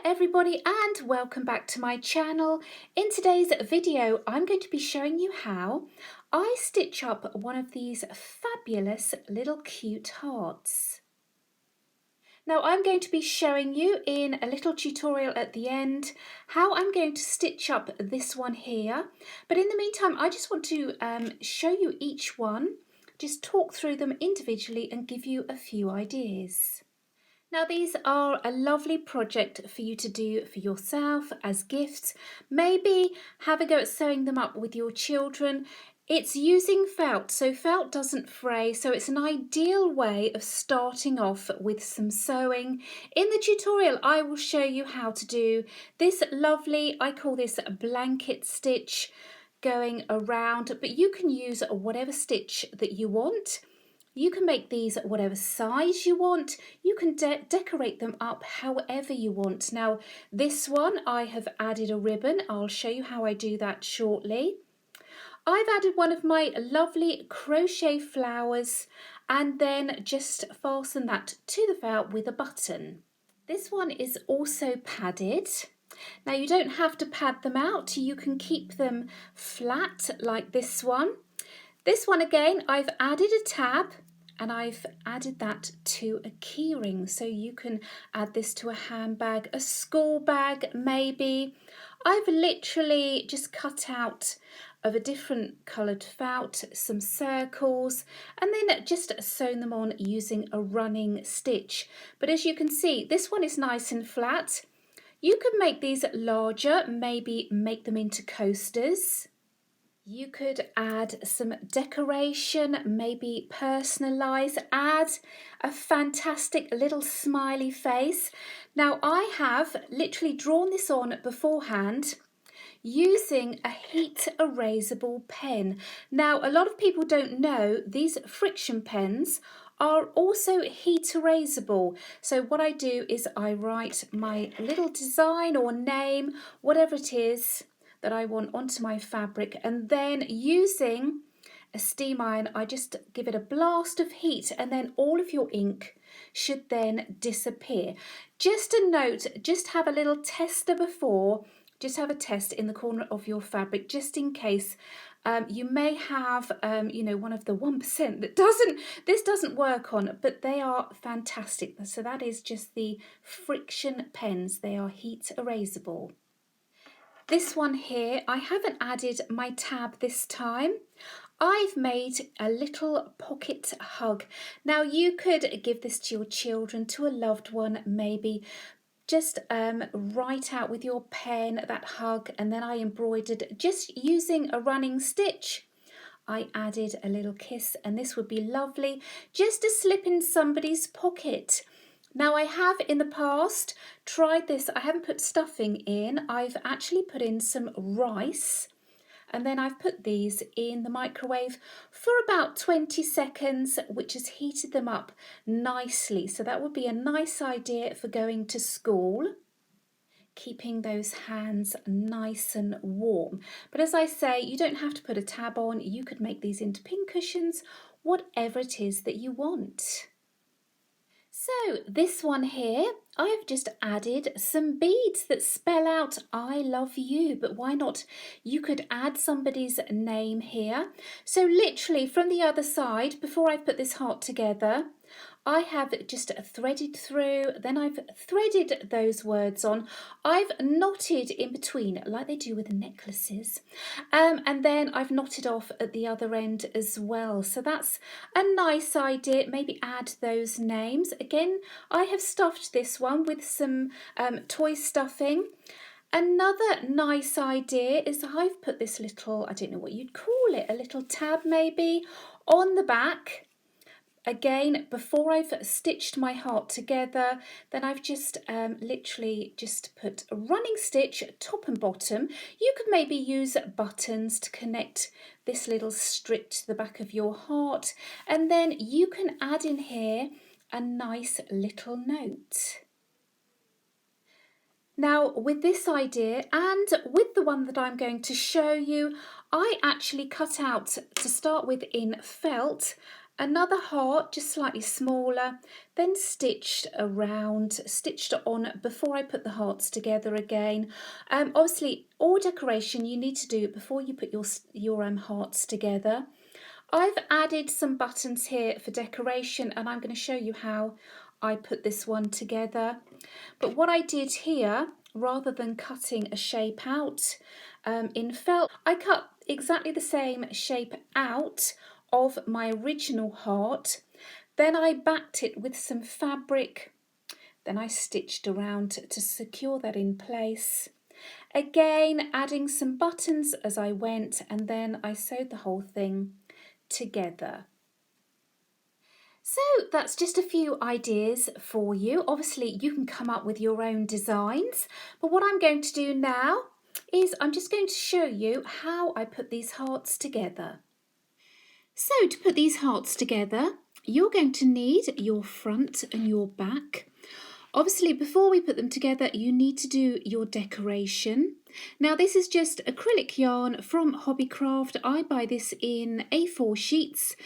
everybody, and welcome back to my channel. In today's video I'm going to be showing you how I stitch up one of these fabulous little cute hearts. Now I'm going to be showing you in a little tutorial at the end how I'm going to stitch up this one here, but in the meantime I just want to show you each one, just talk through them individually and give you a few ideas. Now these are a lovely project for you to do for yourself as gifts. Maybe have a go at sewing them up with your children. It's using felt, so felt doesn't fray, so it's an ideal way of starting off with some sewing. In the tutorial I will show you how to do this lovely, I call this a blanket stitch going around, but you can use whatever stitch that you want. You can make these whatever size you want. You can decorate them up however you want. Now this one I have added a ribbon. I'll show you how I do that shortly. I've added one of my lovely crochet flowers and then just fasten that to the felt with a button. This one is also padded. Now you don't have to pad them out. You can keep them flat like this one. This one again, I've added a tab and I've added that to a keyring, so you can add this to a handbag, a school bag maybe. I've literally just cut out of a different coloured felt some circles and then just sewn them on using a running stitch. But as you can see, this one is nice and flat. You could make these larger, maybe make them into coasters. You could add some decoration, maybe personalise, add a fantastic little smiley face. Now I have literally drawn this on beforehand using a heat erasable pen. Now a lot of people don't know these friction pens are also heat erasable. So what I do is I write my little design or name, whatever it is that I want, onto my fabric, and then using a steam iron I just give it a blast of heat and then all of your ink should then disappear. Just a note, just have a little tester before, just have a test in the corner of your fabric just in case you may have you know, one of the 1% that this doesn't work on, but they are fantastic. So that is just the friction pens, they are heat erasable. This one here, I haven't added my tab this time. I've made a little pocket hug. Now you could give this to your children, to a loved one maybe. Just write out with your pen that hug, and then I embroidered just using a running stitch. I added a little kiss, and this would be lovely just to slip in somebody's pocket. Now I have in the past tried this, I haven't put stuffing in, I've actually put in some rice and then I've put these in the microwave for about 20 seconds, which has heated them up nicely. So that would be a nice idea for going to school, keeping those hands nice and warm. But as I say, you don't have to put a tab on, you could make these into pincushions, whatever it is that you want. So this one here, I've just added some beads that spell out I love you, but why not? You could add somebody's name here. So literally from the other side, before I put this heart together, I have just threaded through, then I've threaded those words on. I've knotted in between like they do with necklaces, and then I've knotted off at the other end as well. So that's a nice idea. Maybe add those names. Again, I have stuffed this one with some toy stuffing. Another nice idea is I've put this little, I don't know what you'd call it, a little tab maybe, on the back. Again, before I've stitched my heart together, then I've just literally just put a running stitch top and bottom. You could maybe use buttons to connect this little strip to the back of your heart, and then you can add in here a nice little note. Now with this idea and with the one that I'm going to show you, I actually cut out to start with in felt Another heart, just slightly smaller, then stitched on before I put the hearts together again. Obviously, all decoration you need to do before you put your hearts together. I've added some buttons here for decoration, and I'm going to show you how I put this one together. But what I did here, rather than cutting a shape out in felt, I cut exactly the same shape out of my original heart. Then I backed it with some fabric. Then I stitched around to secure that in place. Again, adding some buttons as I went, and then I sewed the whole thing together. So that's just a few ideas for you. Obviously, you can come up with your own designs, but what I'm going to do now is I'm just going to show you how I put these hearts together. So to put these hearts together, you're going to need your front and your back. Obviously, before we put them together, you need to do your decoration. Now, this is just acrylic yarn from Hobbycraft. I buy this in A4 sheets.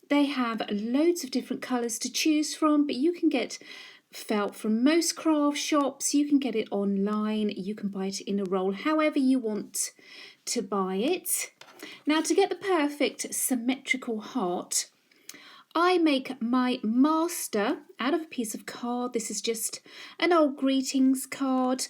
They have loads of different colours to choose from, but you can get felt from most craft shops. You can get it online. You can buy it in a roll, however you want to buy it. Now, to get the perfect symmetrical heart, I make my master out of a piece of card. This is just an old greetings card.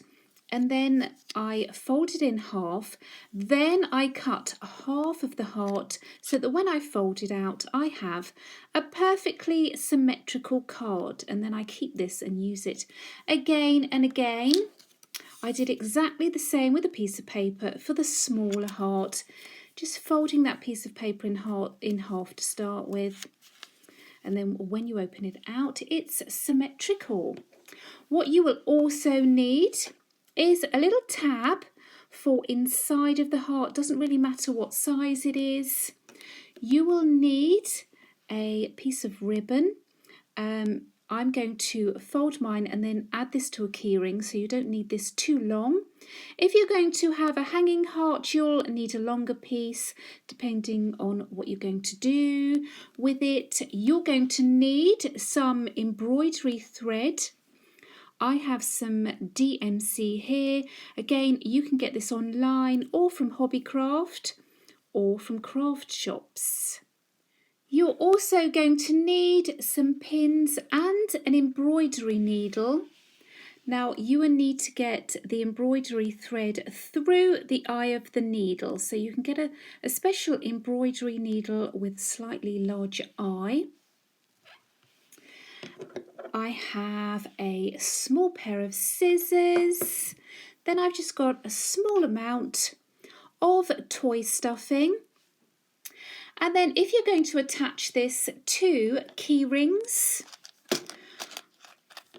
And then I fold it in half. Then I cut half of the heart so that when I fold it out, I have a perfectly symmetrical card. And then I keep this and use it again and again. I did exactly the same with a piece of paper for the smaller heart. Just folding that piece of paper in half to start with. And then when you open it out, it's symmetrical. What you will also need is a little tab for inside of the heart. Doesn't really matter what size it is. You will need a piece of ribbon. I'm going to fold mine and then add this to a keyring, so you don't need this too long. If you're going to have a hanging heart, you'll need a longer piece depending on what you're going to do with it. You're going to need some embroidery thread. I have some DMC here. Again, you can get this online or from Hobbycraft or from craft shops. You're also going to need some pins and an embroidery needle. Now you will need to get the embroidery thread through the eye of the needle. So you can get a special embroidery needle with slightly larger eye. I have a small pair of scissors. Then I've just got a small amount of toy stuffing. And then if you're going to attach this to key rings,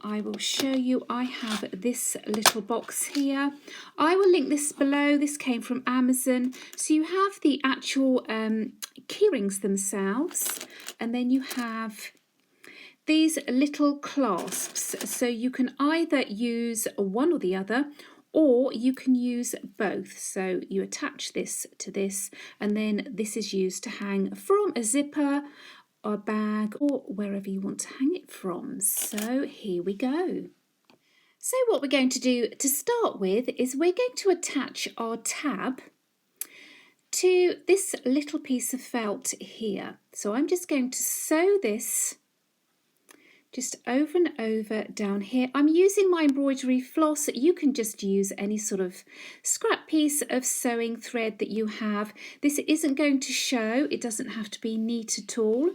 I will show you. I have this little box here. I will link this below. This came from Amazon. So you have the actual key rings themselves, and then you have these little clasps. So you can either use one or the other, or you can use both. So you attach this to this, and then this is used to hang from a zipper, a bag, or wherever you want to hang it from. So here we go. So what we're going to do to start with is we're going to attach our tab to this little piece of felt here. So I'm just going to sew this just over and over down here. I'm using my embroidery floss. You can just use any sort of scrap piece of sewing thread that you have. This isn't going to show. It doesn't have to be neat at all.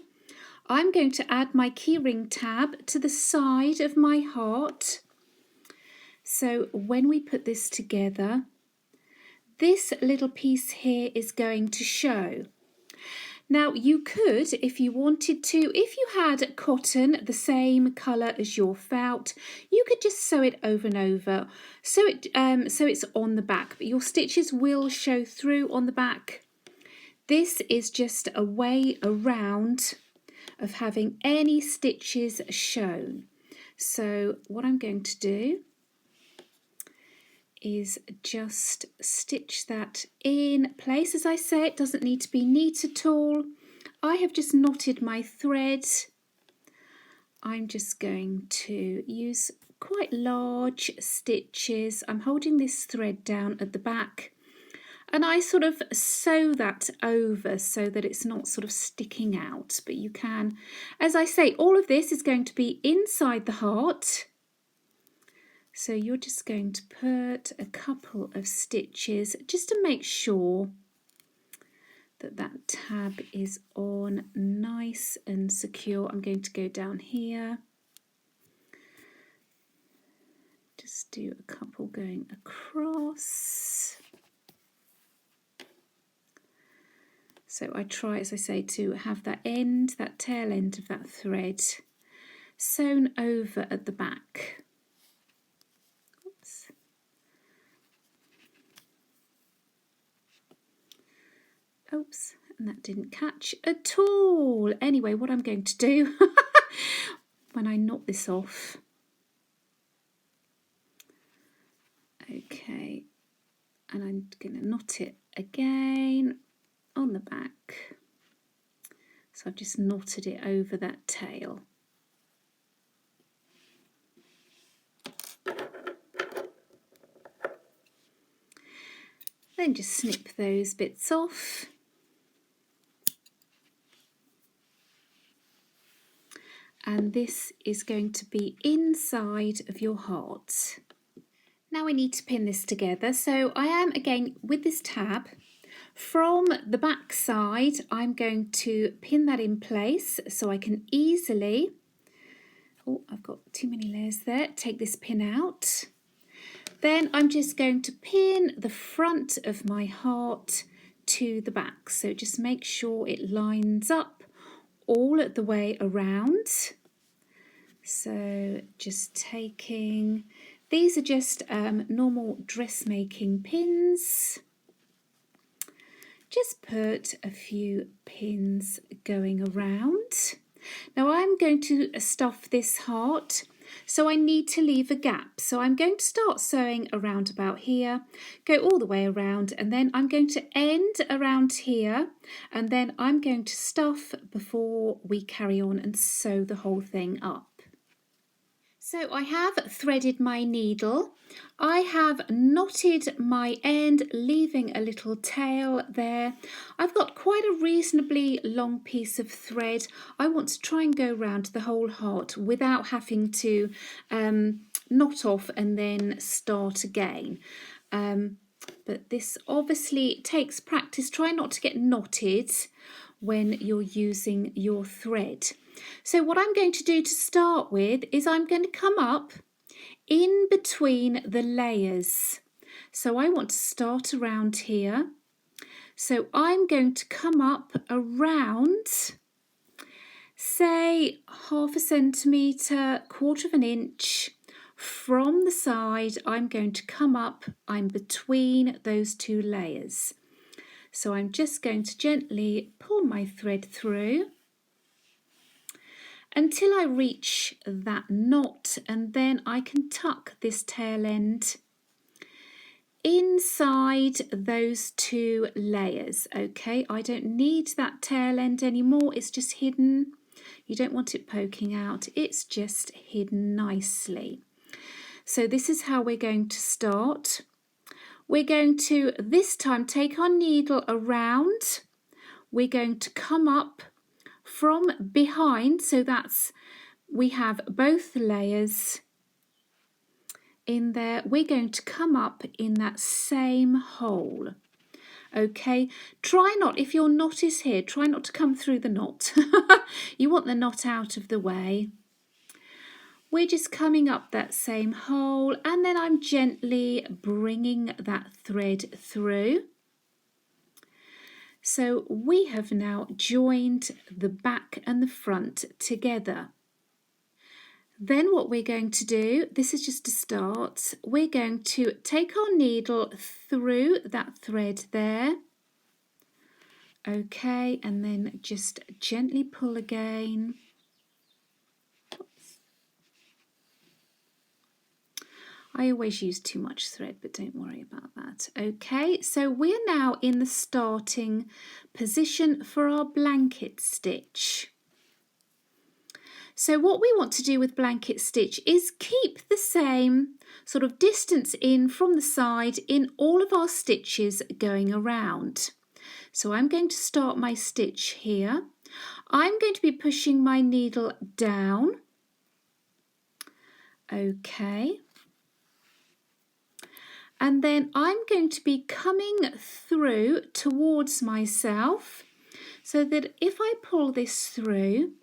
I'm going to add my keyring tab to the side of my heart. So when we put this together, this little piece here is going to show. Now you could, if you wanted to, if you had cotton the same colour as your felt, you could just sew it over and over, so it's on the back, but your stitches will show through on the back. This is just a way around of having any stitches shown. So what I'm going to do is just stitch that in place. As I say, it doesn't need to be neat at all. I have just knotted my thread. I'm just going to use quite large stitches. I'm holding this thread down at the back, and I sort of sew that over so that it's not sort of sticking out, but you can, as I say, all of this is going to be inside the heart. So you're just going to put a couple of stitches just to make sure that that tab is on nice and secure. I'm going to go down here. Just do a couple going across. So I try, as I say, to have that end, that tail end of that thread sewn over at the back. Oops. Oops, and that didn't catch at all. Anyway, what I'm going to do when I knot this off, okay, and I'm going to knot it again on the back. So I've just knotted it over that tail. Then just snip those bits off. And this is going to be inside of your heart. Now we need to pin this together. So I am, again, with this tab, from the back side, I'm going to pin that in place so I can easily, oh, I've got too many layers there, take this pin out. Then I'm just going to pin the front of my heart to the back. So just make sure it lines up all at the way around. So just taking, these are just normal dressmaking pins. Just put a few pins going around. Now I'm going to stuff this heart, so I need to leave a gap. So I'm going to start sewing around about here, go all the way around, and then I'm going to end around here, and then I'm going to stuff before we carry on and sew the whole thing up. So I have threaded my needle. I have knotted my end, leaving a little tail there. I've got quite a reasonably long piece of thread. I want to try and go around the whole heart without having to knot off and then start again. But this obviously takes practice. Try not to get knotted when you're using your thread. So what I'm going to do to start with is I'm going to come up in between the layers. So I want to start around here. So I'm going to come up around, say, 1/2 centimetre, 1/4 inch from the side. I'm going to come up, I'm between those two layers. So I'm just going to gently pull my thread through until I reach that knot, and then I can tuck this tail end inside those two layers. Okay, I don't need that tail end anymore, it's just hidden. You don't want it poking out, it's just hidden nicely. So this is how we're going to start. We're going to this time take our needle around. We're going to come up from behind, so that's, we have both layers in there. We're going to come up in that same hole. Okay, try not, if your knot is here, try not to come through the knot. You want the knot out of the way. We're just coming up that same hole, and then I'm gently bringing that thread through. So we have now joined the back and the front together. Then what we're going to do, this is just a start, we're going to take our needle through that thread there. Okay, and then just gently pull again. Oops. I always use too much thread, but don't worry about that. Okay, so we're now in the starting position for our blanket stitch. So what we want to do with blanket stitch is keep the same sort of distance in from the side in all of our stitches going around. So I'm going to start my stitch here. I'm going to be pushing my needle down. Okay. And then I'm going to be coming through towards myself so that if I pull this through,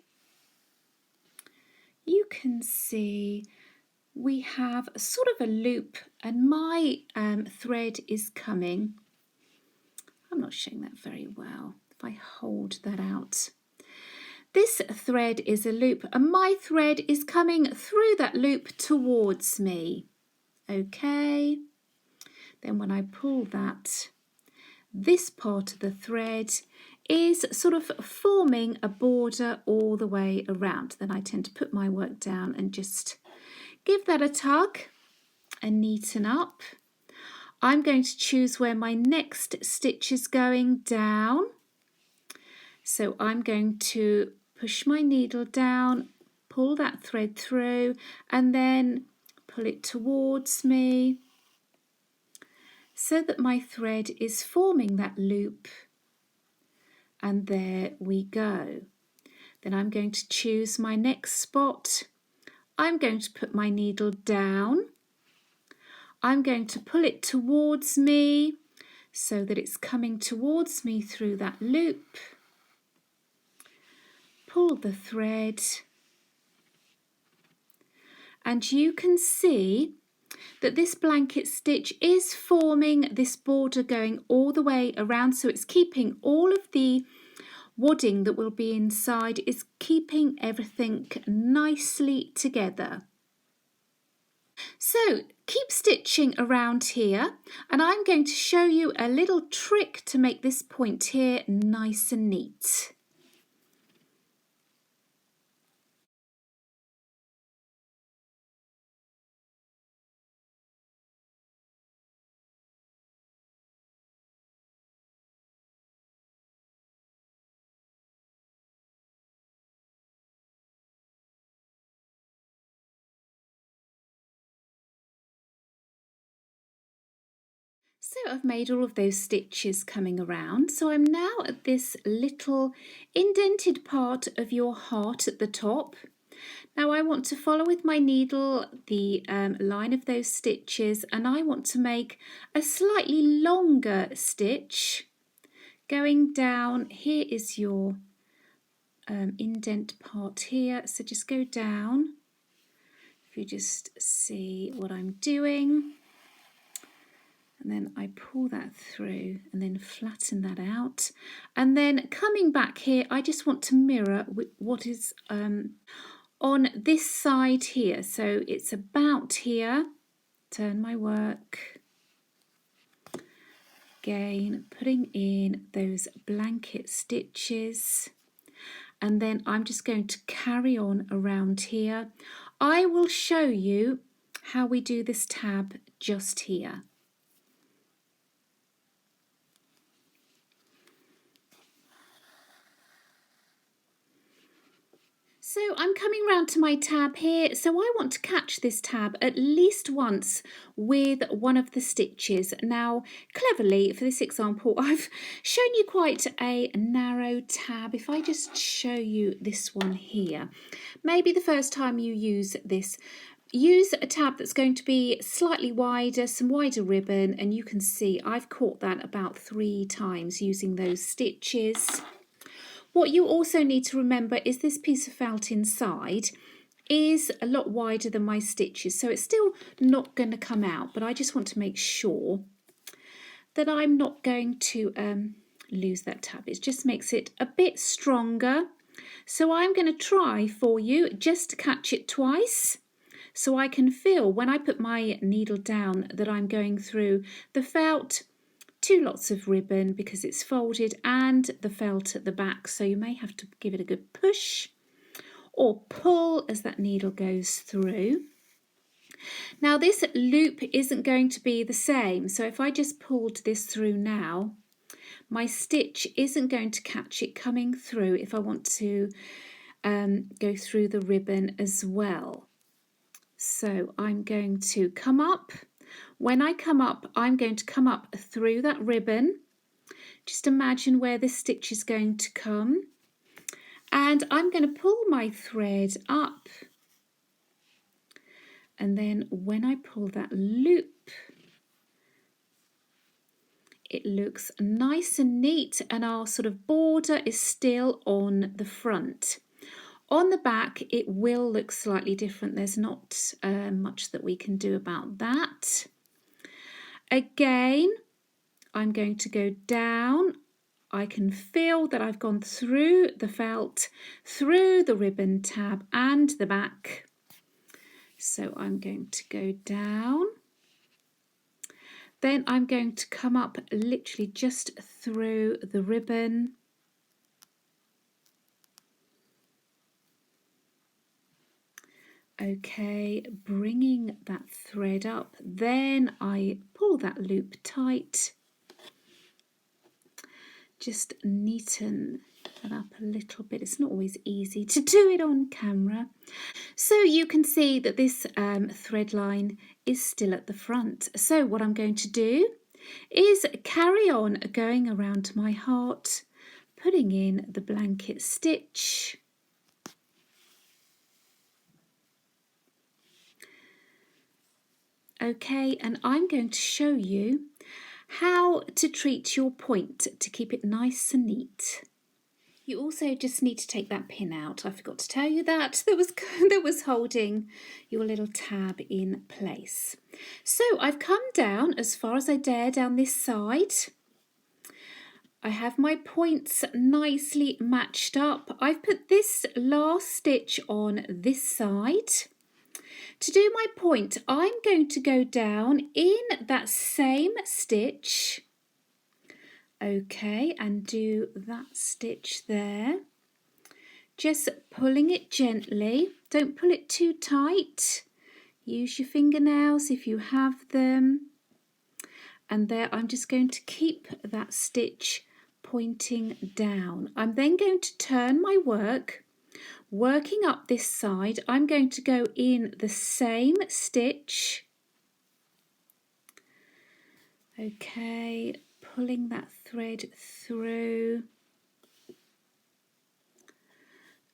you can see we have sort of a loop and my thread is coming. I'm not showing that very well. If I hold that out. This thread is a loop and my thread is coming through that loop towards me. Okay. Then when I pull that, this part of the thread is sort of forming a border all the way around. Then I tend to put my work down and just give that a tug and neaten up. I'm going to choose where my next stitch is going down. So I'm going to push my needle down, pull that thread through and then pull it towards me so that my thread is forming that loop. And there we go. Then I'm going to choose my next spot. I'm going to put my needle down. I'm going to pull it towards me so that it's coming towards me through that loop. Pull the thread. And you can see that this blanket stitch is forming this border going all the way around, so it's keeping all of the wadding that will be inside, is keeping everything nicely together. So keep stitching around here and I'm going to show you a little trick to make this point here nice and neat. So I've made all of those stitches coming around. So I'm now at this little indented part of your heart at the top. Now I want to follow with my needle the line of those stitches and I want to make a slightly longer stitch going down. Here is your indent part here. So just go down. If you just see what I'm doing. And then I pull that through and then flatten that out. And then coming back here, I just want to mirror what is on this side here. So it's about here. Turn my work. Again, putting in those blanket stitches. And then I'm just going to carry on around here. I will show you how we do this tab just here. So I'm coming round to my tab here, so I want to catch this tab at least once with one of the stitches. Now, cleverly, for this example, I've shown you quite a narrow tab. If I just show you this one here, maybe the first time you use this, use a tab that's going to be slightly wider, some wider ribbon, and you can see I've caught that about 3 times using those stitches. What you also need to remember is this piece of felt inside is a lot wider than my stitches, so it's still not going to come out, but I just want to make sure that I'm not going to lose that tab. It just makes it a bit stronger. So I'm going to try for you just to catch it twice so I can feel when I put my needle down that I'm going through the felt, 2 lots of ribbon because it's folded and the felt at the back, so you may have to give it a good push or pull as that needle goes through. Now this loop isn't going to be the same, so if I just pulled this through now, my stitch isn't going to catch it coming through if I want to go through the ribbon as well. So I'm going to come up. When I come up, I'm going to come up through that ribbon. Just imagine where this stitch is going to come. And I'm going to pull my thread up. And then when I pull that loop, it looks nice and neat, and our sort of border is still on the front. On the back, it will look slightly different. There's not much that we can do about that. Again, I'm going to go down. I can feel that I've gone through the felt, through the ribbon tab and the back. So I'm going to go down. Then I'm going to come up literally just through the ribbon. Okay, bringing that thread up. Then I pull that loop tight. Just neaten that up a little bit. It's not always easy to do it on camera. So you can see that this thread line is still at the front. So what I'm going to do is carry on going around my heart, putting in the blanket stitch. Okay, and I'm going to show you how to treat your point to keep it nice and neat. You also just need to take that pin out. I forgot to tell you that was holding your little tab in place. So I've come down as far as I dare down this side. I have my points nicely matched up. I've put this last stitch on this side. To do my point, I'm going to go down in that same stitch. Okay, and do that stitch there. Just pulling it gently. Don't pull it too tight. Use your fingernails if you have them. And there, I'm just going to keep that stitch pointing down. I'm then going to turn my work. Working up this side, I'm going to go in the same stitch. Okay, pulling that thread through.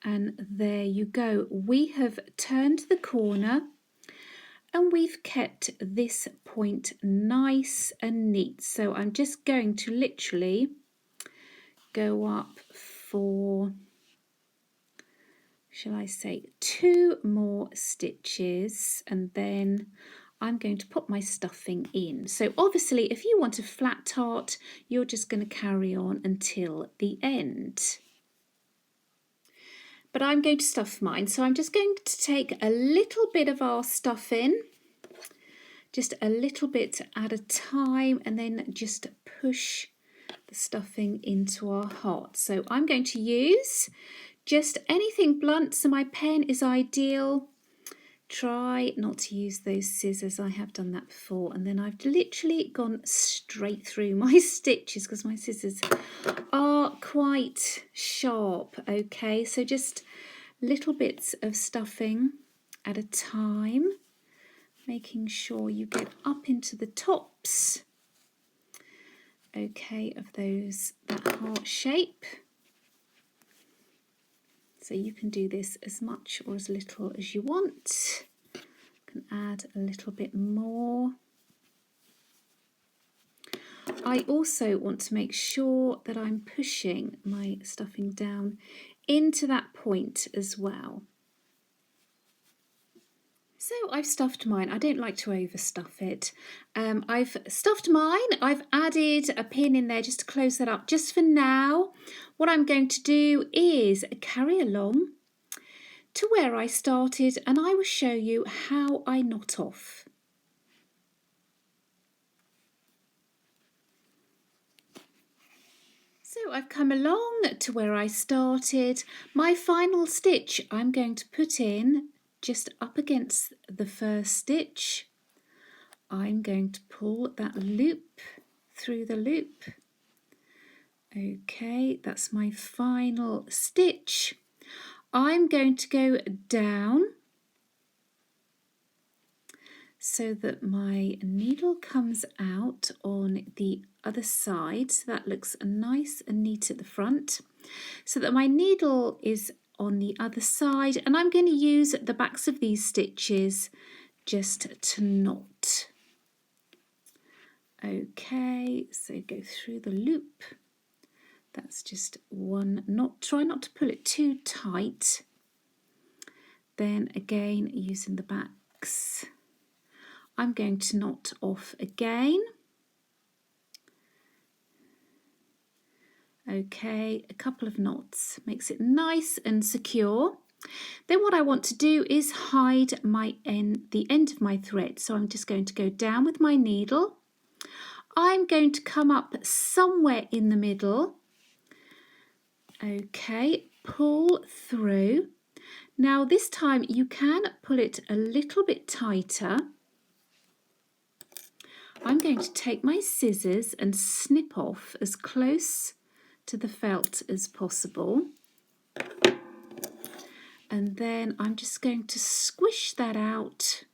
And there you go. We have turned the corner and we've kept this point nice and neat. So I'm just going to literally go up for, shall I say, 2 more stitches, and then I'm going to put my stuffing in. So obviously if you want a flat tart, you're just going to carry on until the end. But I'm going to stuff mine, so I'm just going to take a little bit of our stuffing, just a little bit at a time, and then just push the stuffing into our heart. So I'm going to use just anything blunt, so my pen is ideal. Try not to use those scissors. I have done that before, and then I've literally gone straight through my stitches because my scissors are quite sharp. Okay, so just little bits of stuffing at a time, making sure you get up into the tops, okay, of that heart shape. So you can do this as much or as little as you want. You can add a little bit more. I also want to make sure that I'm pushing my stuffing down into that point as well. So I've stuffed mine. I don't like to overstuff it. I've stuffed mine. I've added a pin in there just to close that up. Just for now, what I'm going to do is carry along to where I started, and I will show you how I knot off. So I've come along to where I started. My final stitch I'm going to put in just up against the first stitch, I'm going to pull that loop through the loop. Okay, that's my final stitch. I'm going to go down so that my needle comes out on the other side, so that looks nice and neat at the front, so that my needle is on the other side, and I'm going to use the backs of these stitches just to knot. Okay, so go through the loop. That's just one knot. Try not to pull it too tight. Then again, using the backs, I'm going to knot off again. Okay, a couple of knots makes it nice and secure. Then what I want to do is hide the end of my thread. So I'm just going to go down with my needle. I'm going to come up somewhere in the middle. Okay, pull through. Now this time you can pull it a little bit tighter. I'm going to take my scissors and snip off as close to the felt as possible. And then I'm just going to squish that out,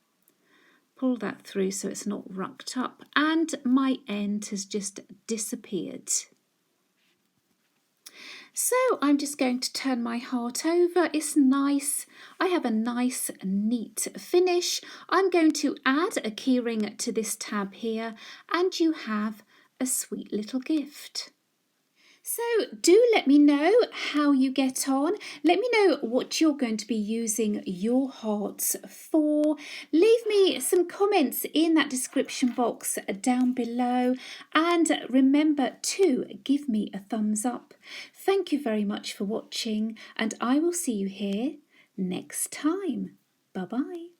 pull that through so it's not rucked up, and my end has just disappeared. So I'm just going to turn my heart over. It's nice. I have a nice neat finish. I'm going to add a keyring to this tab here, and you have a sweet little gift. So do let me know how you get on. Let me know what you're going to be using your hearts for. Leave me some comments in that description box down below, and remember to give me a thumbs up. Thank you very much for watching, and I will see you here next time. Bye bye.